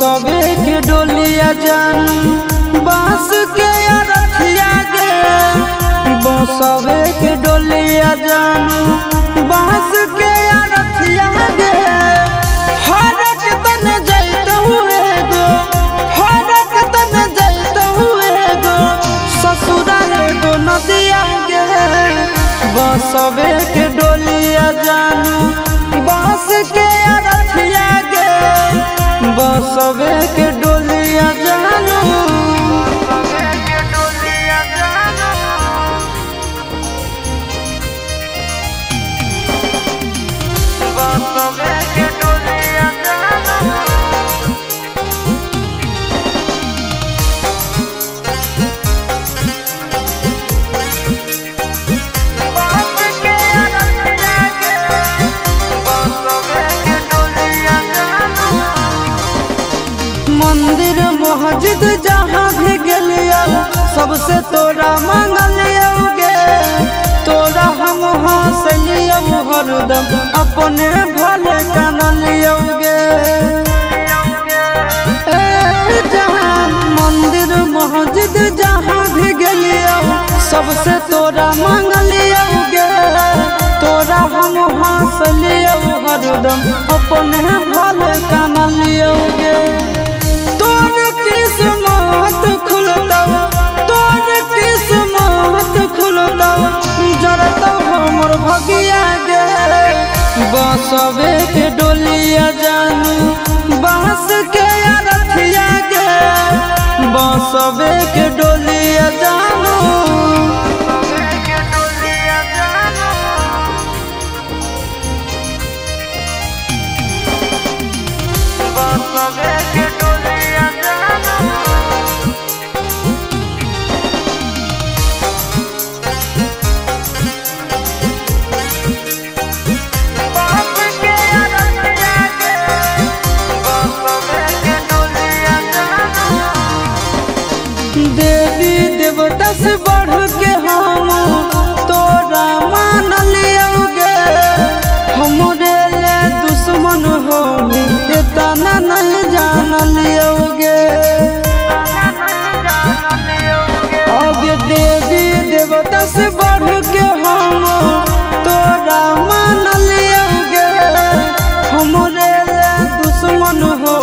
बसवे के डोलिया जानू बांस के अरथिया गे। बसवे के डोलिया जानू बांस के अरथिया गे। हरक तन जैत हुए गो, हरक तन जैत हुए गो, ससुरा गो नदिया गे। बसवे के डोलिया जानू बांस के अरथिया गे। बसवे के डोलिया जानू बसवे के डोलिया जानू मंदिर मस्जिद जहाँ भी गेलियो सबसे तोरा मंगलियो गे। तोरा हम हंसलियो हरदम अपने भले कानलियो गे। जहाँ मंदिर मस्जिद जहाँ भी गेलियो सबसे तोरा मंगलियो गे। तोरा हम हंसलियो हरदम अपने भले कानलियो गे। तोर किस्मत खुलता, तोर किस्मत खुलता, जरता हमर भगिया गे। बसवे के डोलिया जानू बांस के अरथिया गे। बसवे के डोलिया जानू बसवे के डोलिया जानू बांस के अरथिया गे। बसवे के डोलिया जानू देवी देवता से बढ़ के हम तोरा मान लियो गे। हमरे ले दुश्मन हो इतना नहीं जान लियो गे। आगे देवी देवता से बढ़ के हम तोरा मान लियो गे। हमरे ले दुश्मन हो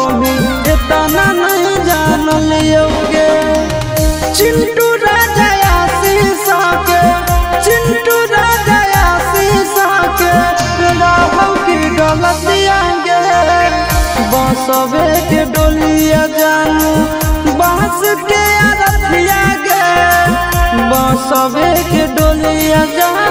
इतना नहीं जान लियो गे। चिंटू राजा आशीष के, चिंटू राजा आशीष के राहु की गलतिया गे। बसवे के डोलिया जानू बांस के अरथिया गे। बसवे के डोलिया जानू